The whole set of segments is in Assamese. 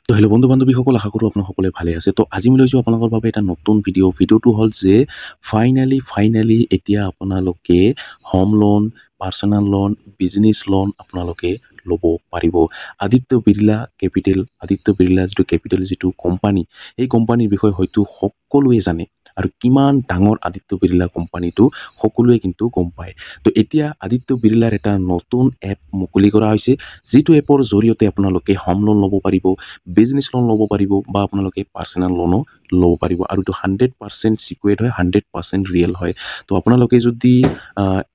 তো হেল্ল' বন্ধু বান্ধৱীসকল, আশা কৰোঁ আপোনালোক সকলে ভালে আছে। তো আজি মই লৈছোঁ আপোনালোকৰ বাবে এটা নতুন ভিডিঅ'টো হ'ল যে ফাইনেলি এতিয়া আপোনালোকে home loan, personal loan, business loan আপোনালোকে ল'ব পাৰিব। আদিত্য বিৰলা যিটো কেপিটেল যিটো কোম্পানী, এই কোম্পানীৰ বিষয়ে হয়তো সকলোৱে জানে আৰু কিমান ডাঙৰ আদিত্য বিৰলা কোম্পানীটো সকলোৱে কিন্তু গম পায়। তো এতিয়া আদিত্য বিৰলাৰ এটা নতুন এপ মুকলি কৰা হৈছে, যিটো এপৰ জৰিয়তে আপোনালোকে হোম লোন ল'ব পাৰিব, বিজনেছ লোন ল'ব পাৰিব বা আপোনালোকে পাৰ্চনেল লোনো ল'ব পাৰিব। আৰু এইটো 100% চিকিউৰ্ড হয়, 100% ৰিয়েল হয়। তো আপোনালোকে যদি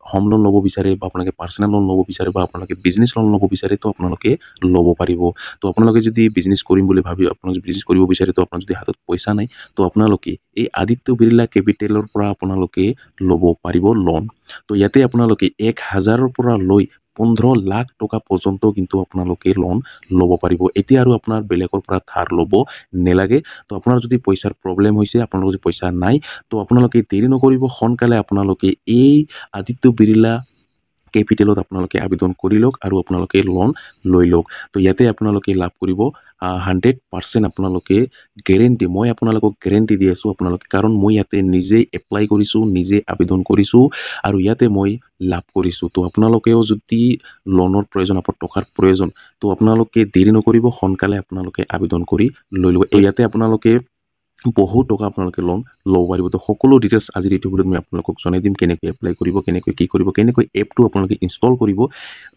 হোম লোন ল'ব বিচাৰে বা আপোনালোকে পাৰ্চনেল লোন ল'ব বিচাৰে বা আপোনালোকে বিজনেছ লোন ল'ব বিচাৰে, তো আপোনালোকে ল'ব পাৰিব। তো আপোনালোকে যদি বিজনেছ কৰিম বুলি ভাবি আপোনালোকে বিজনেছ কৰিব বিচাৰে, তো আপোনাৰ যদি হাতত পইচা নাই, তো আপোনালোকে এই আদিত্য বিৰলা কেপিটেলৰ পৰা আপোনালোকে ল'ব পাৰিব লোন। তো ইয়াতে আপোনালোকে 1,000ৰ পৰা লৈ 15 লাখ টকা পৰ্যন্ত কিন্তু আপোনালোকে লোন ল'ব পাৰিব। এতিয়া আৰু আপোনাৰ বেলেগৰ পৰা ধাৰ ল'ব নেলাগে। তো আপোনাৰ যদি পইচাৰ প্ৰব্লেম হৈছে, আপোনালোকৰ যদি পইচা নাই, তো আপোনালোকে দেৰি নকৰিব, সোনকালে আপোনালোকে এই আদিত্য বিৰলা কেপিটেলত আপোনালোকে আবেদন কৰি লওক আৰু আপোনালোকে লোন লৈ লওক। তো ইয়াতে আপোনালোকে লাভ কৰিব 100% আপোনালোকে গেৰেণ্টি। মই আপোনালোকক গেৰেণ্টি দি আছোঁ আপোনালোকে, কাৰণ মই ইয়াতে নিজেই এপ্লাই কৰিছোঁ, নিজে আবেদন কৰিছোঁ আৰু ইয়াতে মই লাভ কৰিছোঁ। তো আপোনালোকেও যদি লোনৰ প্ৰয়োজন, আপোনাৰ টকাৰ প্ৰয়োজন, তো আপোনালোকে দেৰি নকৰিব, সোনকালে আপোনালোকে আবেদন কৰি লৈ ল'ব। ইয়াতে আপোনালোকে বহু টকা আপোনালোকে লোন ল'ব পাৰিব। তো সকলো ডিটেইলছ আজিৰ এইটো ভিডিঅ'ত মই আপোনালোকক জনাই দিম, কেনেকৈ এপ্লাই কৰিব, কেনেকৈ কি কৰিব, কেনেকৈ এপটো আপোনালোকে ইনষ্টল কৰিব,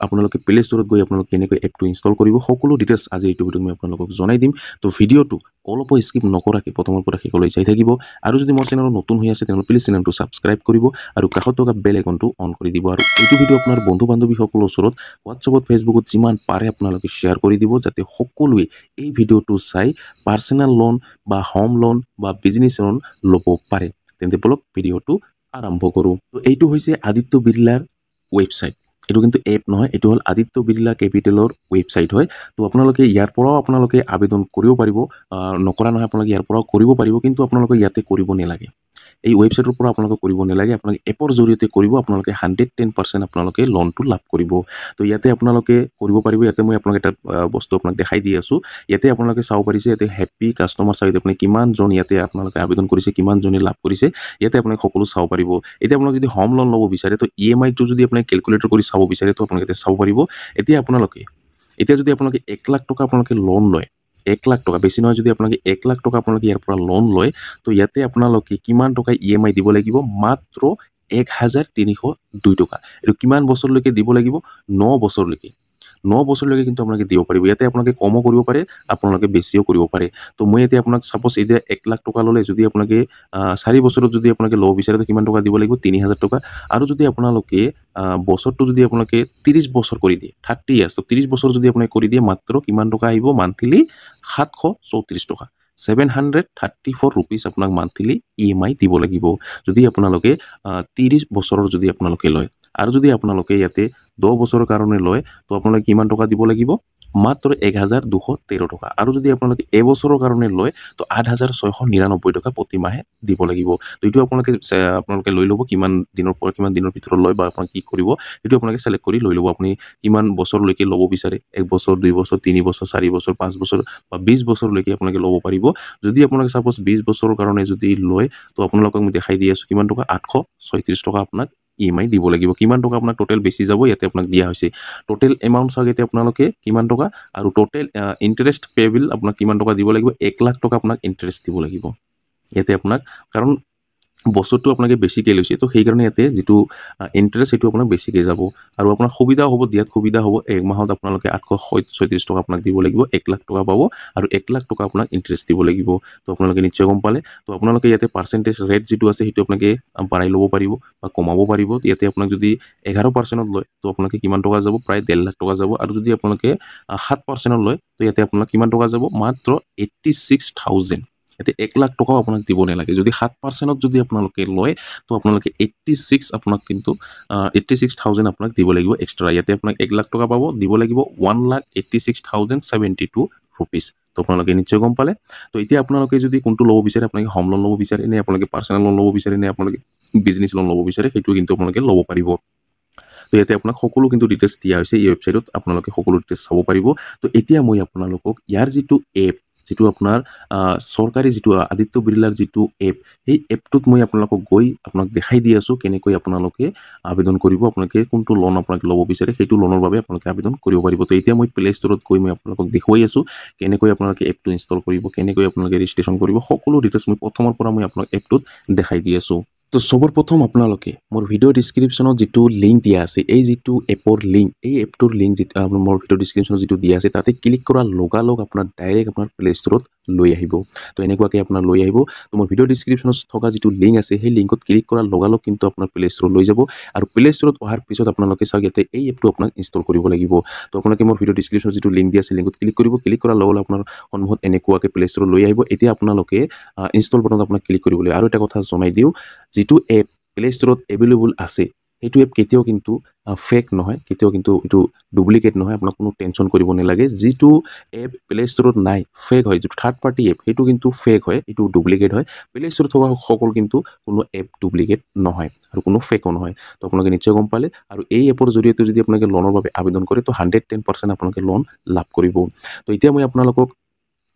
আপোনালোকে প্লে ষ্টৰত গৈ আপোনালোকে কেনেকৈ এপটো ইনষ্টল কৰিব, সকলো ডিটেইলছ আজিৰ এইটো ভিডিঅ'ত মই আপোনালোকক জনাই দিম। তো ভিডিঅ'টো অলপো স্কিপ নকৰাকৈ প্ৰথমৰ পৰা শেষলৈ চাই থাকিব। আৰু যদি মোৰ চেনেলত নতুন হৈ আছে, তেনেহ'লে প্লিজ চেনেলটো ছাবস্ক্ৰাইব কৰিব আৰু কাষত থকা বেল আইকনটো অন কৰি দিব। আৰু এইটো ভিডিঅ' আপোনাৰ বন্ধু বান্ধৱীসকলৰ ওচৰত হোৱাটছএপত, ফেচবুকত যিমান পাৰে আপোনালোকে শ্বেয়াৰ কৰি দিব, যাতে সকলোৱে এই ভিডিঅ'টো চাই পাৰ্চনেল লোন বা হোম লোন বা বিজনেছ লোন ল'ব পাৰে। তেন্তে বলক ভিডিঅ'টো আৰম্ভ কৰোঁ। তো এইটো হৈছে আদিত্য বিৰলাৰ ৱেবছাইট। এইটো কিন্তু এপ নহয়, এইটো হ'ল আদিত্য বিৰলা কেপিটেলৰ ৱেবছাইট হয়। তো আপোনালোকে ইয়াৰ পৰাও আপোনালোকে আবেদন কৰিব পাৰিব, নকৰা নহয়, আপোনালোকে ইয়াৰ পৰাও কৰিব পাৰিব, কিন্তু আপোনালোকে ইয়াতে কৰিব নালাগে। এই ৱেবছাইটৰ পৰা আপোনালোকে কৰিব নালাগে, আপোনালোকে এপৰ জৰিয়তে কৰিব, আপোনালোকে 110% আপোনালোকে লোনটো লাভ কৰিব। তো ইয়াতে আপোনালোকে কৰিব পাৰিব। ইয়াতে মই আপোনালোকে এটা বস্তু আপোনাক দেখাই দি আছোঁ। ইয়াতে আপোনালোকে চাব পাৰিছে, ইয়াতে হেপী কাষ্টমাৰ চাইড আপুনি কিমানজন ইয়াতে আপোনালোকে আবেদন কৰিছে, কিমানজনে লাভ কৰিছে, ইয়াতে আপোনালোকে সকলো চাব পাৰিব। এতিয়া আপোনালোকে যদি হোম লোন ল'ব বিচাৰে, তো EMI-টো যদি আপোনালোকে কেলকুলেটৰ কৰি চাব বিচাৰে, তো আপোনালোকে ইয়াতে চাব পাৰিব। এতিয়া যদি আপোনালোকে 1 লাখ টকা আপোনালোকে লোন লয়, 1 লাখ টকা বেছি নহয়, যদি আপোনালোকে 1 লাখ টকা আপোনালোকে ইয়াৰ পৰা লোন লয়, তো ইয়াতে আপোনালোকে কিমান টকা EMI দিব লাগিব? মাত্ৰ 1,302 টকা। এইটো কিমান বছৰলৈকে দিব লাগিব? 9 বছৰলৈকে। 9 বছৰলৈকে কিন্তু আপোনালোকে দিব পাৰিব। ইয়াতে আপোনালোকে কমো কৰিব পাৰে, আপোনালোকে বেছিও কৰিব পাৰে। তো মই এতিয়া আপোনাক ছাপ'জ এতিয়া 1 লাখ টকা ল'লে, যদি আপোনালোকে 4 বছৰত যদি আপোনালোকে ল'ব বিচাৰে, তো কিমান টকা দিব লাগিব? 3,000 টকা। আৰু যদি আপোনালোকে বছৰটো যদি আপোনালোকে 30 বছৰ কৰি দিয়ে, 30 ইয়াৰ্ছ, তো 30 বছৰ যদি আপোনালোকে কৰি দিয়ে, মাত্ৰ কিমান টকা আহিব? মান্থলি 734 টকা। 734 ৰুপিজ আপোনাক মান্থলি EMI দিব লাগিব, যদি আপোনালোকে 30 বছৰৰ যদি আপোনালোকে লয়। আৰু যদি আপোনালোকে ইয়াতে 10 বছৰৰ কাৰণে লয়, তো আপোনালোকে কিমান টকা দিব লাগিব? মাত্ৰ 1,213 টকা। আৰু যদি আপোনালোকে এবছৰৰ কাৰণে লয়, তো 8,699 টকা প্ৰতি মাহে দিব লাগিব। তো এইটো আপোনালোকে লৈ ল'ব, কিমান দিনৰ পৰা কিমান দিনৰ ভিতৰত লয় বা আপোনাক কি কৰিব, সেইটো আপোনালোকে চিলেক্ট কৰি লৈ ল'ব। আপুনি কিমান বছৰলৈকে ল'ব বিচাৰে, 1 বছৰ, 2 বছৰ, 3 বছৰ, 4 বছৰ, 5 বছৰ বা 20 বছৰলৈকে আপোনালোকে ল'ব পাৰিব। যদি আপোনালোকে ছাপ'জ 20 বছৰৰ কাৰণে যদি লয়, তো আপোনালোকক মই দেখাই দি আছোঁ কিমান টকা? 836 টকা আপোনাক EMI দিব লাগিব। কিমান টকা আপোনাক টোটেল বেছি যাব, ইয়াতে আপোনাক দিয়া হৈছে। টোটেল এমাউণ্ট চাওক ইয়াতে আপোনালোকে কিমান টকা, আৰু টোটেল ইণ্টাৰেষ্ট পেয়েবল আপোনাক কিমান টকা দিব লাগিব? 1 লাখ টকা আপোনাক ইণ্টাৰেষ্ট দিব লাগিব ইয়াতে আপোনাক, কাৰণ বছৰটো আপোনালোকে বেছিকৈ লৈছে, তো সেইকাৰণে ইয়াতে যিটো ইণ্টাৰেষ্ট, সেইটো আপোনাক বেছিকৈ যাব। আৰু আপোনাৰ সুবিধাও হ'ব, দিয়াত সুবিধা হ'ব। 1 মাহত আপোনালোকে 836 টকা আপোনাক দিব লাগিব, 1 লাখ টকা পাব, আৰু 1 লাখ টকা আপোনাক ইণ্টাৰেষ্ট দিব লাগিব। তো আপোনালোকে নিশ্চয় গম পালে। তো আপোনালোকে ইয়াতে পাৰ্চেণ্টেজ ৰেট যিটো আছে, সেইটো আপোনালোকে বঢ়াই ল'ব পাৰিব বা কমাব পাৰিব। ইয়াতে আপোনাক যদি 11% লয়, তো আপোনালোকে কিমান টকা যাব? প্ৰায় 1.5 লাখ টকা যাব। আৰু যদি আপোনালোকে 7% লয়, তো ইয়াতে আপোনাক কিমান টকা যাব? মাত্ৰ 86,000। ইয়াতে 1 লাখ টকাও আপোনাক দিব নালাগে। যদি 7% যদি আপোনালোকে লয়, তো আপোনালোকে 86,000 আপোনাক দিব লাগিব এক্সট্ৰা। ইয়াতে আপোনাক 1 লাখ টকা পাব, দিব লাগিব 1,86,072 ৰুপিজ। তো আপোনালোকে নিশ্চয় গম পালে। তো এতিয়া আপোনালোকে যদি কোনটো ল'ব বিচাৰে, আপোনালোকে হোম লোন ল'ব বিচাৰে নে আপোনালোকে পাৰ্চনেল লোন ল'ব বিচাৰে নে আপোনালোকে বিজনেছ লোন ল'ব বিচাৰে, সেইটো কিন্তু আপোনালোকে ল'ব পাৰিব। তো ইয়াতে আপোনাক সকলো কিন্তু ডিটেইলছ দিয়া হৈছে এই ৱেবছাইটত আপোনালোকে সকলো ডিটেইলছ চাব পাৰিব তো এতিয়া মই আপোনালোকক ইয়াৰ যিটো এপ যিটো আপোনাৰ চৰকাৰী যিটো আদিত্য বিৰলাৰ যিটো এপ এই এপটোত মই আপোনালোকক গৈ আপোনাক দেখাই দি আছোঁ কেনেকৈ আপোনালোকে আবেদন কৰিব আপোনালোকে কোনটো লোন আপোনালোকে ল'ব বিচাৰে সেইটো লোনৰ বাবে আপোনালোকে আবেদন কৰিব পাৰিব তো এতিয়া মই প্লে ষ্টৰত গৈ মই আপোনালোকক দেখুৱাই আছোঁ কেনেকৈ আপোনালোকে এপটো ইনষ্টল কৰিব কেনেকৈ আপোনালোকে ৰেজিষ্ট্ৰেশ্যন কৰিব সকলো ডিটেইলছ মই প্ৰথমৰ পৰা মই আপোনাক এপটোত দেখাই দি আছোঁ তো সবৰ প্ৰথম আপোনালোকে মোৰ ভিডিঅ' ডিছক্ৰিপশ্যনত যিটো লিংক দিয়া আছে এই যিটো এপৰ লিংক এই এপটোৰ লিংক যিটো মোৰ ভিডিঅ' ডিছক্ৰিপশ্যনত যিটো দিয়া আছে তাতে ক্লিক কৰাৰ লগালগ আপোনাৰ ডাইৰেক্ট আপোনাৰ প্লে ষ্টৰত লৈ আহিব তো এনেকুৱাকৈ আপোনাৰ লৈ আহিব তো মোৰ ভিডিঅ' ডিছক্ৰিপশ্যনত থকা যিটো লিংক আছে সেই লিংকত ক্লিক কৰাৰ লগালগ কিন্তু আপোনাৰ প্লে ষ্টৰত লৈ যাব আৰু প্লে ষ্টৰত অহাৰ পিছত আপোনালোকে চাওক ইয়াতে এই এপটো আপোনাক ইনষ্টল কৰিব লাগিব তো আপোনালোকে মোৰ ভিডিঅ' ডিছক্ৰিপশ্যনত যিটো লিংক দিয়া আছে লিংকত ক্লিক কৰিব ক্লিক কৰাৰ লগে লগে আপোনাৰ সন্মুখত এনেকুৱাকৈ প্লে ষ্টৰত লৈ আহিব এতিয়া আপোনালোকে ইনষ্টল বাটনত আপোনাক ক্লিক কৰিব লাগিব আৰু এটা কথা জনাই দিওঁ যিটো এপ প্লে ষ্টৰত এভেইলেবল আছে সেইটো এপ কেতিয়াও কিন্তু ফেক নহয় কেতিয়াও কিন্তু এইটো ডুপ্লিকেট নহয় আপোনাক কোনো টেনশ্যন কৰিব নালাগে যিটো এপ প্লে ষ্টৰত নাই ফেক হয় যিটো থাৰ্ড পাৰ্টি এপ সেইটো কিন্তু ফেক হয় এইটো ডুপ্লিকেট হয় প্লে ষ্টৰত থকা সকলো কিন্তু কোনো এপ ডুপ্লিকেট নহয় আৰু কোনো ফেকো নহয় তো আপোনালোকে নিশ্চয় গম পালে আৰু এই এপৰ জৰিয়তে যদি আপোনালোকে লোনৰ বাবে আবেদন কৰে তো 110% আপোনালোকে লোন লাভ কৰিব তো এতিয়া মই আপোনালোকক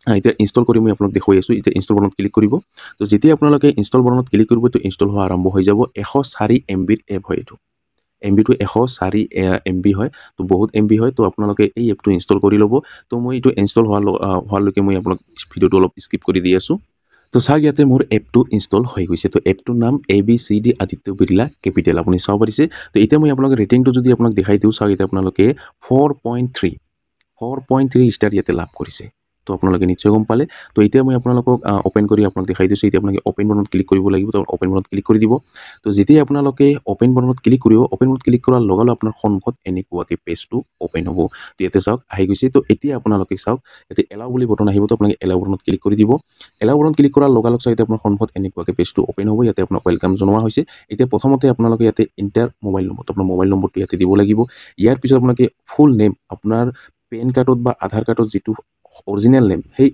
এতিয়া ইনষ্টল কৰি মই আপোনাক দেখুৱাই আছোঁ এতিয়া ইনষ্টল বাটনত ক্লিক কৰিব তো যেতিয়া আপোনালোকে ইনষ্টল বাটনত ক্লিক কৰিব তো ইনষ্টল হোৱা আৰম্ভ হৈ যাব 104 MB এপ হয় এইটো MB-টো 104 MB হয় তো বহুত MB হয় তো আপোনালোকে এই এপটো ইনষ্টল কৰি ল'ব তো মই এইটো ইনষ্টল হোৱালৈকে মই আপোনাক ভিডিঅ'টো অলপ স্কিপ কৰি দি আছোঁ তো চাওক ইয়াতে মোৰ এপটো ইনষ্টল হৈ গৈছে তো এপটোৰ নাম ABCD আদিত্য বিৰলা কেপিটেল আপুনি চাব পাৰিছে তো এতিয়া মই আপোনালোকে ৰেটিংটো যদি আপোনাক দেখাই দিওঁ চাওক এতিয়া আপোনালোকে 4.3 ষ্টাৰ ইয়াতে লাভ কৰিছে তো আপোনালোকে নিশ্চয় গম পালে তো এতিয়া মই আপোনালোকক ওপেন কৰি আপোনাক দেখাই দিছোঁ এতিয়া আপোনালোকে ওপেন বাটনত ক্লিক কৰিব লাগিব তো ওপেন বাটনত ক্লিক কৰি দিব তো যেতিয়া আপোনালোকে ওপেন বাটনত ক্লিক কৰিব ওপেন বাটনত ক্লিক কৰাৰ লগে লগে আপোনাৰ সন্মুখত এনেকুৱাকৈ পেজটো ওপেন হ'ব তো ইয়াতে চাওক আহি গৈছে তো এতিয়া আপোনালোকে চাওক ইয়াতে এলাও বুলি বটন আহিব তো আপোনালোকে এলাও বটনত ক্লিক কৰি দিব এলাও বটনত ক্লিক কৰাৰ লগে লগে চাওক এতিয়া আপোনাৰ সন্মুখত এনেকুৱাকৈ পেজটো ওপেন হ'ব ইয়াতে আপোনাক ৱেলকাম জনোৱা হৈছে এতিয়া প্ৰথমতে আপোনালোকে ইয়াতে ইণ্টাৰ মোবাইল নম্বৰ আপোনাৰ মোবাইল নম্বৰটো ইয়াতে দিব লাগিব ইয়াৰ পিছত আপোনালোকে ফুল নেম আপোনাৰ পেন কাৰ্ডত বা আধাৰ কাৰ্ডত যিটো অৰিজিনেল নেম সেই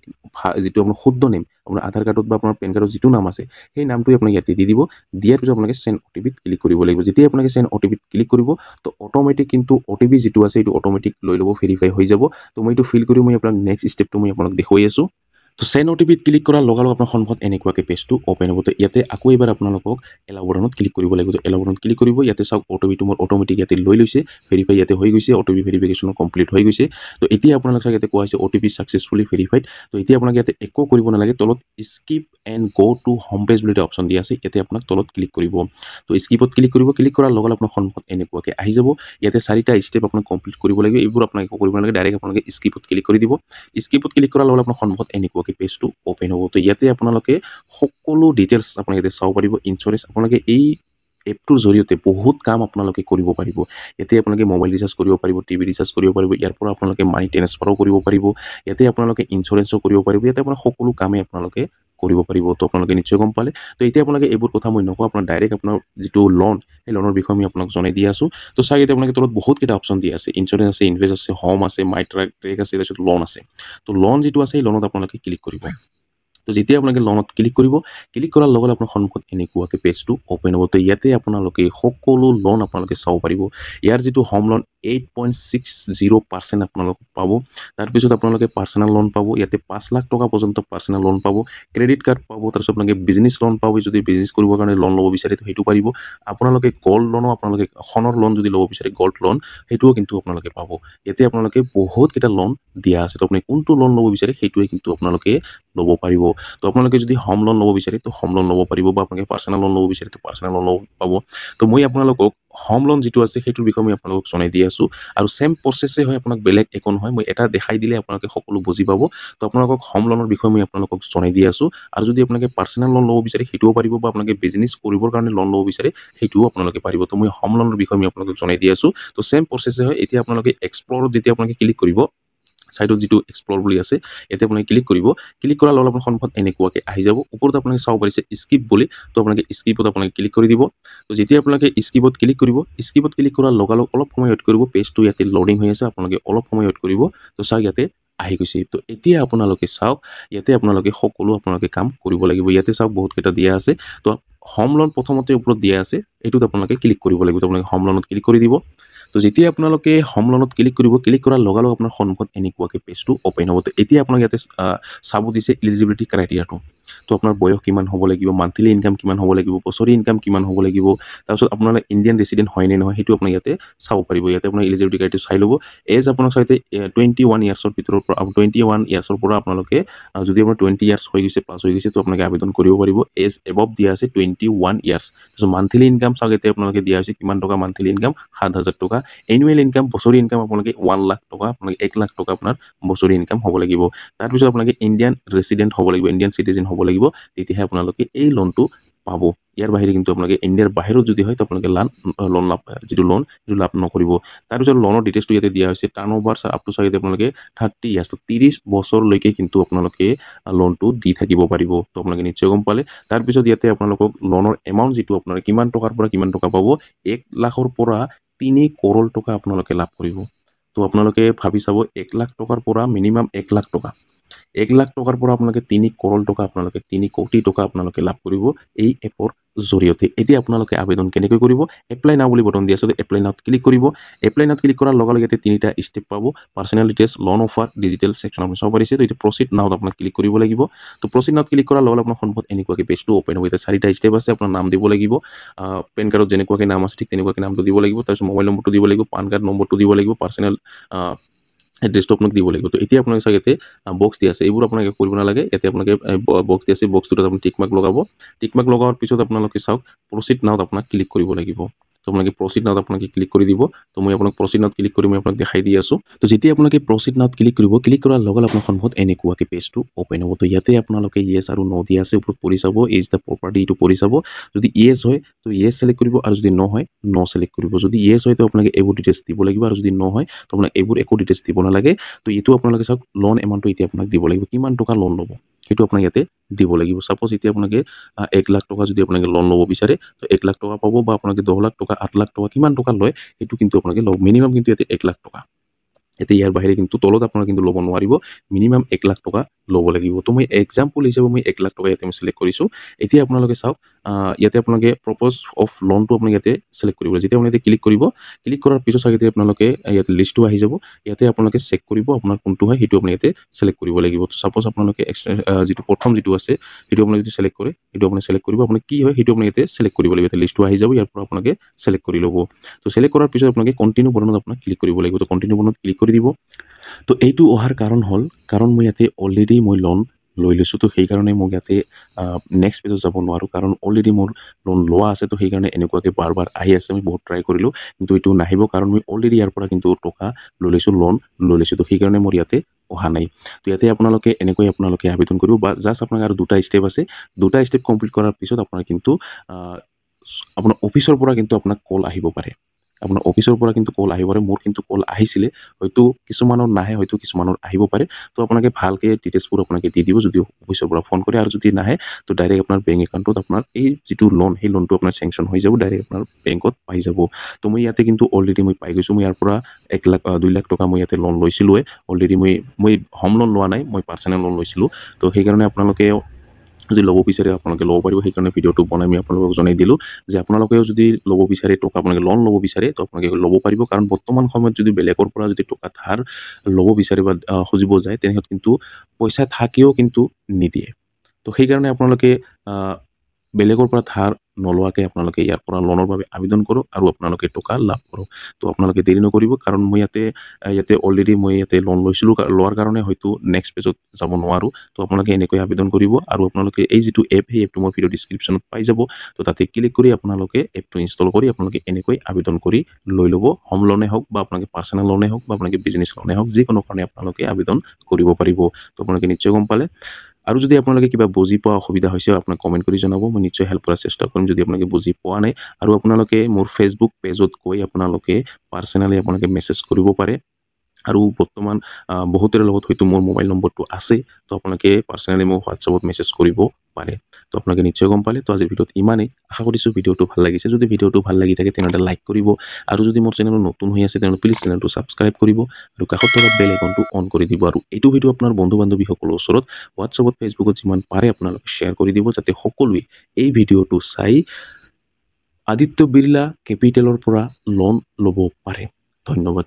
যিটো আপোনাৰ শুদ্ধ নেম আপোনাৰ আধাৰ কাৰ্ডত বা আপোনাৰ পেন কাৰ্ডত যিটো নাম আছে সেই নামটোৱে আপোনাক ইয়াতে দি দিব দিয়াৰ পিছত আপোনালোকে চেণ্ড OTP-ত ক্লিক কৰিব লাগিব যেতিয়া আপোনালোকে চেণ্ড OTP-ত ক্লিক কৰিব তো অট'মেটিক কিন্তু OTP যিটো আছে এইটো অট'মেটিক লৈ ল'ব ভেৰিফাই হৈ যাব তো মই এইটো ফিল কৰি মই আপোনাক নেক্সট ষ্টেপটো মই আপোনাক দেখুৱাই আছোঁ তো চেণ্ড OTP-ত ক্লিক কৰাৰ লগে লগে আপোনাৰ সন্মুখত এনেকুৱাকৈ পেজটো ওপেন হ'ব তো ইয়াতে আকৌ এবাৰ আপোনালোকক এলাও বটনত ক্লিক কৰিব লাগিব তো এলাও বটনত ক্লিক কৰিব ইয়াতে চাওক OTP-টো মোৰ অট'মেটিক ইয়াতে লৈ লৈছে ভেৰিফাই ইয়াতে হৈ গৈছে OTP ভেৰিফিকেশ্যন কমপ্লিট হৈ গৈছে তো এতিয়া আপোনালোক চাওক ইয়াতে কোৱা হৈছে OTP ছাকচেছফুলি ভেৰিফাইড তো এতিয়া আপোনাক ইয়াতে একো কৰিব নালাগে তলত skip and go to home page বুলি এটা অপশ্যন দিয়া আছে ইয়াতে আপোনাক তলত ক্লিক কৰিব তো স্কিপত ক্লিক কৰিব ক্লিক কৰাৰ লগে লগে আপোনাৰ সন্মুখত এনেকুৱাকৈ আহি যাব ইয়াতে 4টা ষ্টেপ আপোনাক কমপ্লিট কৰিব লাগিব এইবোৰ আপোনাক একো কৰিব নালাগে ডাইৰেক্ট আপোনালোকে স্কিপত ক্লিক কৰি দিব স্কিপত ক্লিক কৰাৰ লগে লগে আপোনাৰ সন্মুখত এনেকুৱাকৈ পেজটো ওপেন হ'ব তো ইয়াতে আপোনালোকে সকলো ডিটেইলছ আপোনালোকে ইয়াতে চাব পাৰিব ইঞ্চুৰেঞ্চ আপোনালোকে এই এপটোৰ জৰিয়তে বহুত কাম আপোনালোকে কৰিব পাৰিব ইয়াতে আপোনালোকে মোবাইল ৰিচাৰ্জ কৰিব পাৰিব টিভি ৰিচাৰ্জ কৰিব পাৰিব ইয়াৰ পৰা আপোনালোকে মানি ট্ৰেন্সফাৰো কৰিব পাৰিব ইয়াতে আপোনালোকে ইঞ্চুৰেঞ্চো কৰিব পাৰিব ইয়াতে আপোনাৰ সকলো কামেই আপোনালোকে কৰিব পাৰিব তো আপোনালোকে নিশ্চয় গম পালে তো এতিয়া আপোনালোকে এইবোৰ কথা মই নকওঁ আপোনাৰ ডাইৰেক্ট আপোনাৰ যিটো লোন সেই লোনৰ বিষয়ে মই আপোনাক জনাই দি আছোঁ তো চাই এতিয়া আপোনালোকে তলত বহুতকেইটা অপশ্যন দিয়া আছে ইঞ্চুৰেঞ্চ আছে ইনভেষ্ট আছে হোম আছে মাই ট্ৰেক আছে তাৰপিছত লোন আছে তো লোন যিটো আছে সেই লোনত আপোনালোকে ক্লিক কৰিব তো যেতিয়া আপোনালোকে লোনত ক্লিক কৰিব ক্লিক কৰাৰ লগে লগে আপোনাৰ সন্মুখত এনেকুৱাকৈ পেজটো ওপেন হ'ব তো ইয়াতে আপোনালোকে সকলো লোন আপোনালোকে চাব পাৰিব ইয়াৰ যিটো হোম লোন 8.60% আপোনালোকে পাব তাৰপিছত আপোনালোকে পাৰ্চনেল লোন পাব ইয়াতে 5 লাখ টকা পৰ্যন্ত পাৰ্চনেল লোন পাব ক্ৰেডিট কাৰ্ড পাব তাৰপিছত আপোনালোকে বিজনেছ লোন পাব যদি বিজনেছ কৰিবৰ কাৰণে লোন ল'ব বিচাৰে তো সেইটো পাৰিব আপোনালোকে গ'ল্ড লোনো আপোনালোকে সোণৰ লোন যদি ল'ব বিচাৰে গ'ল্ড লোন সেইটোও কিন্তু আপোনালোকে পাব ইয়াতে আপোনালোকে বহুতকেইটা লোন দিয়া আছে তো আপুনি কোনটো লোন ল'ব বিচাৰে সেইটোৱে কিন্তু আপোনালোকে ল'ব পাৰিব তো আপোনালোকে যদি হোম লোন ল'ব বিচাৰে তো হোম লোন ল'ব পাৰিব বা আপোনালোকে পাৰ্চনেল লোন ল'ব বিচাৰে তো পাৰ্চনেল লোন ল'ব পাব তো মই আপোনালোকক হোম লোন যিটো আছে সেইটোৰ বিষয়ে মই আপোনালোকক জনাই দি আছোঁ আৰু ছেম প্ৰচেছে হয় আপোনাক বেলেগ একো নহয় মই এটা দেখাই দিলে আপোনালোকে সকলো বুজি পাব তো আপোনালোকক হোম লোনৰ বিষয়ে মই আপোনালোকক জনাই দি আছোঁ আৰু যদি আপোনালোকে পাৰ্চনেল লোন ল'ব বিচাৰে সেইটোও পাৰিব বা আপোনালোকে বিজনেছ কৰিবৰ কাৰণে লোন ল'ব বিচাৰে সেইটোও আপোনালোকে পাৰিব তো মই হোম লোনৰ বিষয়ে মই আপোনালোকক জনাই দি আছোঁ তো ছেম প্ৰচেছে হয় এতিয়া আপোনালোকে এক্সপ্ল'ৰত যেতিয়া আপোনালোকে ক্লিক কৰিব সাইডত যিটো এক্সপ্ল'ৰ বুলি আছে ইয়াতে আপুনি ক্লিক কৰিব ক্লিক কৰাৰ লগে আপোনাৰ সন্মুখত এনেকুৱাকৈ আহি যাব ওপৰত আপোনালোকে চাব পাৰিছে স্কিপ বুলি তো আপোনালোকে স্কিপত আপোনালোকে ক্লিক কৰি দিব তো যেতিয়া আপোনালোকে স্কিপত ক্লিক কৰিব স্কিপত ক্লিক কৰাৰ লগে লগে অলপ সময় ৱেইট কৰিব পেজটো ইয়াতে লোডিং হৈ আছে আপোনালোকে অলপ সময় ৱেইট কৰিব তো চাওক ইয়াতে আহি গৈছে তো এতিয়া আপোনালোকে চাওক ইয়াতে আপোনালোকে সকলো আপোনালোকে কাম কৰিব লাগিব ইয়াতে চাওক বহুতকেইটা দিয়া আছে তো হোম লোন প্ৰথমতে ওপৰত দিয়া আছে এইটোত আপোনালোকে ক্লিক কৰিব লাগিব তো আপোনালোকে হোম লোনত ক্লিক কৰি দিব তো যেতিয়া আপোনালোকে হোম লোনত ক্লিক কৰিব ক্লিক কৰাৰ লগে লগে আপোনাৰ সন্মুখত এনেকুৱাকৈ পেজটো অ'পেন হ'ব তো এতিয়া আপোনাক ইয়াতে চাব দিছে এলিজিবিলিটি ক্ৰাইটেৰিয়াটো তো আপোনাৰ বয়স কিমান হ'ব লাগিব মান্থলি ইনকাম কিমান হ'ব লাগিব বছৰি ইনকাম কিমান হ'ব লাগিব তাৰপিছত আপোনাৰ ইণ্ডিয়ান ৰেচিডেণ্ট হয় নে নহয় সেইটো আপোনাক ইয়াতে চাব পাৰিব ইয়াতে আপোনাৰ এলিজিবিলিটি ক্ৰাইটেৰিয়া চাই ল'ব এজ আপোনাৰ চাইতে 21 ইয়াৰ্ছৰ ভিতৰৰ পৰা 21 ইয়াৰ্ছৰ পৰা আপোনালোকে যদি আপোনাৰ 20 ইয়াৰ্ছ হৈ গৈছে প্লাছ হৈ গৈছে তো আপোনালোকে আবেদন কৰিব পাৰিব এজ এবভ দিয়া আছে 21 ইয়াৰ্ছ তাৰপিছত মান্থলি ইনকাম চাওক এতিয়া আপোনালোকে দিয়া হৈছে কিমান টকা মান্থলি ইনকাম 7,000 টকা এনুৱেল ইনকাম বছৰি ইনকাম আপোনালোকে 1 লাখ টকা আপোনালোকে 1 লাখ টকা আপোনাৰ বছৰি ইনকাম হ'ব লাগিব তাৰপিছত আপোনালোকে ইণ্ডিয়ান ৰেচিডেণ্ট হ'ব লাগিব ইণ্ডিয়ান চিটিজেন হ'ব লাগিব তেতিয়াহে আপোনালোকে এই লোনটো পাব ইয়াৰ বাহিৰে কিন্তু আপোনালোকে ইণ্ডিয়াৰ বাহিৰত যদি হয় তো আপোনালোকে লোন লাভ যিটো লোন সেইটো লাভ নকৰিব তাৰপিছত লোনৰ ডিটেইলছটো ইয়াতে দিয়া হৈছে টাৰ্ণ অভাৰ আপ টু চাগে আপোনালোকে 30 ইয়াৰ্ছ তো 30 বছৰলৈকে কিন্তু আপোনালোকে লোনটো দি থাকিব পাৰিব তো আপোনালোকে নিশ্চয় গম পালে তাৰপিছত ইয়াতে আপোনালোকক লোনৰ এমাউণ্ট যিটো আপোনাৰ কিমান টকাৰ পৰা কিমান টকা পাব 1 লাখৰ পৰা 3 কৰোৰ টকা আপোনালোকে লাভ কৰিব তো আপোনালোকে ভাবি চাব 1 লাখ টকাৰ পৰা মিনিমাম 1 লাখ টকা 1 লাখ টকাৰ পৰা আপোনালোকে 3 কৰোৰ টকা আপোনালোকে 3 কোটি টকা আপোনালোকে লাভ কৰিব এই এপৰ জৰিয়তে এতিয়া আপোনালোকে আবেদন কেনেকৈ কৰিব এপ্লাই নাও বুলি বটন দিয়া আছে এপ্লাই নাওত ক্লিক কৰিব এপ্লাই নাওত ক্লিক কৰাৰ লগে লগে তিনিটা ষ্টেপ পাব personal details loan offer digital section আপুনি চাব পাৰিছে তো এতিয়া প্ৰসিড নাওত আপোনাক ক্লিক কৰিব লাগিব তো প্ৰসিড নাওত ক্লিক কৰাৰ লগে লগে আপোনাৰ সন্মুখত এনেকুৱাকৈ পেজটো ওপেন হ'ব এতিয়া চাৰিটা ষ্টেপ আছে আপোনাৰ নাম দিব লাগিব পেন কাৰ্ডত যেনেকুৱাকৈ নাম আছে ঠিক তেনেকুৱাকৈ নামটো দিব লাগিব তাৰপিছত মোবাইল নম্বৰটো দিব লাগিব পান কাৰ্ড নম্বৰটো দিব লাগিব পাৰ্সোনাল এড্ৰেছটো আপোনাক দিব লাগিব তো এতিয়া আপোনাক চাগে ইয়াতে বক্স দি আছে এইবোৰ আপোনাক কৰিব নালাগে ইয়াতে আপোনাকে বক্স দি আছে বক্সটোত আপুনি টিক মাৰ্ক লগাব টিক মাৰ্ক লগাৱাৰ পিছত আপোনালোকে চাওক প্ৰসিড নাওত আপোনাক ক্লিক কৰিব লাগিব তো আপোনালোকে প্ৰসিড নাওত আপোনাকে ক্লিক কৰি দিব তো মই আপোনাক প্ৰসিড নাওত ক্লিক কৰি মই আপোনাক দেখাই দি আছোঁ তো যেতিয়া আপোনালোকে প্ৰসিড নাওত ক্লিক কৰিব ক্লিক কৰাৰ লগে লগে আপোনাৰ সন্মুখত এনেকুৱাকৈ পেজটো ওপেন হ'ব তো ইয়াতে আপোনালোকে ইয়েছ আৰু ন দিয়া আছে ওপৰত পঢ়ি চাব ইজ দ্য প্ৰপাৰ্টি এইটো পঢ়ি চাব যদি ইয়েছ হয় তো ইয়েছ চিলেক্ট কৰিব আৰু যদি ন হয় ন চিলেক্ট কৰিব যদি ইয়েছ হয় তো আপোনালোকে এইবোৰ ডিটেইলছ দিব লাগিব আৰু যদি ন হয় তো আপোনাক এইবোৰ একো ডিটেইলছ দিব নালাগে তো এইটো আপোনালোকে চাওক লোন এমাউণ্টটো এতিয়া আপোনাক দিব লাগিব কিমান টকা লোন ল'ব সেইটো আপোনাক ইয়াতে দিব লাগিব সাপোজ এতিয়া আপোনাকে 1 লাখ টকা যদি আপোনাকে লোন ল'ব বিচাৰে তো 1 লাখ টকা পাব বা আপোনাকে 10 লাখ টকা 8 লাখ টকা কিমান টকা লয় সেইটো কিন্তু আপোনাকে ল'ব মিনিমাম কিন্তু ইয়াতে 1 লাখ টকা এতে ইয়াৰ বাহিৰে কিন্তু তলত আপোনাৰ কিন্তু ল'ব নোৱাৰিব মিনিমাম 1 লাখ টকা ল'ব লাগিব তো মই এক্সাম্পল হিচাপে মই 1 লাখ টকা ইয়াতে মই সিলেক্ট কৰিছোঁ এতিয়া আপোনালোকে চাওক ইয়াতে আপোনালোকে প্ৰপ'জ অফ লোনটো আপোনাক ইয়াতে সিলেক্ট কৰিব যেতিয়া আপোনালোকে ক্লিক কৰিব ক্লিক কৰাৰ পিছত চাগে আপোনালোকে ইয়াতে লিষ্টটো আহি যাব ইয়াতে আপোনালোকে চেক কৰিব আপোনাৰ কোনটো হয় সেইটো আপুনি ইয়াতে সিলেক্ট কৰিব লাগিব তো সাপোজ আপোনালোকে যিটো প্ৰথম যিটো আছে সেইটো আপুনি যদি সিলেক্ট কৰে সেইটো আপুনি সিলেক্ট কৰিব আপুনি কি হয় সেইটো আপুনি ইয়াতে সিলেক্ট কৰিব লাগিব ইয়াতে লিষ্টটো আহি যাব ইয়াৰ পৰা আপোনালোকে সিলেক্ট কৰি ল'ব তো সিলেক্ট কৰাৰ পিছত আপোনালোকে কন্টিনিউ বটনত আপোনাক ক্লিক কৰিব লাগিব তো কন্টিনিউ বটনত ক্লিক কৰি দিব তো এইটো অহাৰ কাৰণ হ'ল কাৰণ মই ইয়াতে অলৰেডি মই লোন লৈ লৈছোঁ তো সেইকাৰণে মোক ইয়াতে নেক্সট পেজত যাব নোৱাৰোঁ কাৰণ অলৰেডি মোৰ লোন লোৱা আছে তো সেইকাৰণে এনেকুৱাকৈ বাৰ বাৰ আহি আছে মই বহুত ট্ৰাই কৰিলোঁ কিন্তু এইটো নাহিব কাৰণ মই অলৰেডি ইয়াৰ পৰা কিন্তু টকা লৈ লৈছোঁ লোন লৈ লৈছোঁ তো সেইকাৰণে মোৰ ইয়াতে অহা নাই তো ইয়াতে আপোনালোকে এনেকৈ আপোনালোকে আবেদন কৰিব বা জাষ্ট আপোনাক আৰু দুটা ষ্টেপ আছে দুটা ষ্টেপ কমপ্লিট কৰাৰ পিছত আপোনাৰ কিন্তু আপোনাৰ অফিচৰ পৰা কিন্তু আপোনাক কল আহিব পাৰে আপোনাৰ অফিচৰ পৰা কিন্তু কল আহিব পাৰে মোৰ কিন্তু কল আহিছিলে হয়তো কিছুমানৰ নাহে হয়তো কিছুমানৰ আহিব পাৰে তো আপোনাকে ভালকৈ ডিটেইলছবোৰ আপোনাকে দি দিব যদি অফিচৰ পৰা ফোন কৰে আৰু যদি নাহে তো ডাইৰেক্ট আপোনাৰ বেংক একাউণ্টত আপোনাৰ এই যিটো লোন সেই লোনটো আপোনাৰ চেংচন হৈ যাব ডাইৰেক্ট আপোনাৰ বেংকত পাই যাব তো মই ইয়াতে কিন্তু অলৰেডি মই পাই গৈছোঁ মই ইয়াৰ পৰা 1 লাখ 2 লাখ টকা মই ইয়াতে লোন লৈছিলোঁৱে অলৰেডি মই হোম লোন লোৱা নাই মই পাৰ্চনেল লোন লৈছিলোঁ তো সেইকাৰণে আপোনালোকে যদি ল'ব বিচাৰে আপোনালোকে ল'ব পাৰিব সেইকাৰণে ভিডিঅ'টো বনাই মই আপোনালোকক জনাই দিলোঁ যে আপোনালোকেও যদি ল'ব বিচাৰে টকা আপোনালোকে লোন ল'ব বিচাৰে তো আপোনালোকে ল'ব পাৰিব কাৰণ বৰ্তমান সময়ত যদি বেলেগৰ পৰা যদি টকা ধাৰ ল'ব বিচাৰে বা খুজিব যায় তেনেহ'লে কিন্তু পইচা থাকিও কিন্তু নিদিয়ে তো সেইকাৰণে আপোনালোকে বেলেগৰ পৰা ধাৰ নলোৱাকৈ আপোনালোকে ইয়াৰ পৰা লোনৰ বাবে আবেদন কৰক আৰু আপোনালোকে টকা লাভ কৰক তো আপোনালোকে দেৰি নকৰিব কাৰণ মই ইয়াতে অলৰেডি মই ইয়াতে লোন লৈছিলোঁ লোৱাৰ কাৰণে হয়তো নেক্সট পেজত যাব নোৱাৰোঁ তো আপোনালোকে এনেকৈ আবেদন কৰিব আৰু আপোনালোকে এই যিটো এপ সেই এপটো মই ভিডিঅ' ডিছক্ৰিপশ্যনত পাই যাব তো তাতে ক্লিক কৰি আপোনালোকে এপটো ইনষ্টল কৰি আপোনালোকে এনেকৈ আবেদন কৰি লৈ ল'ব হোম লোনে হওক বা আপোনালোকে পাৰ্চনেল লোনে হওক বা আপোনালোকে বিজনেছ লোনে হওক যিকোনো কাৰণে আপোনালোকে আবেদন কৰিব পাৰিব তো আপোনালোকে নিশ্চয় গম পালে আৰু যদি আপোনালোকে কিবা বুজি পোৱা অসুবিধা হৈছে আপোনাক কমেণ্ট কৰি জনাব মই নিশ্চয় হেল্প কৰাৰ চেষ্টা কৰিম যদি আপোনালোকে বুজি পোৱা নাই আৰু আপোনালোকে মোৰ ফেচবুক পেজত গৈ আপোনালোকে পাৰ্চনেলি আপোনালোকে মেছেজ কৰিব পাৰে আৰু বৰ্তমান বহুতৰে লগত হয়তো মোৰ মোবাইল নম্বৰটো আছে তো আপোনালোকে পাৰ্চনেলি মোক হোৱাটছআপত মেছেজ কৰিব পাৰে তো আপোনালোকে নিশ্চয় গম পালে তো আজিৰ ভিডিঅ'ত ইমানেই আশা কৰিছোঁ ভিডিঅ'টো ভাল লাগিছে যদি ভিডিঅ'টো ভাল লাগি থাকে তেনেহ'লে লাইক কৰিব আৰু যদি মোৰ চেনেল নতুন হৈ আছে তেনেহ'লে প্লিজ চেনেলটো ছাবস্ক্ৰাইব কৰিব আৰু কাষত থকা বেল আইকনটো অন কৰি দিব আৰু এইটো ভিডিঅ' আপোনাৰ বন্ধু বান্ধৱীসকলৰ ওচৰত হোৱাটছআপত ফেচবুকত যিমান পাৰে আপোনালোকে শ্বেয়াৰ কৰি দিব যাতে সকলোৱে এই ভিডিঅ'টো চাই আদিত্য বিৰলা কেপিটেলৰ পৰা লোন ল'ব পাৰে ধন্যবাদ।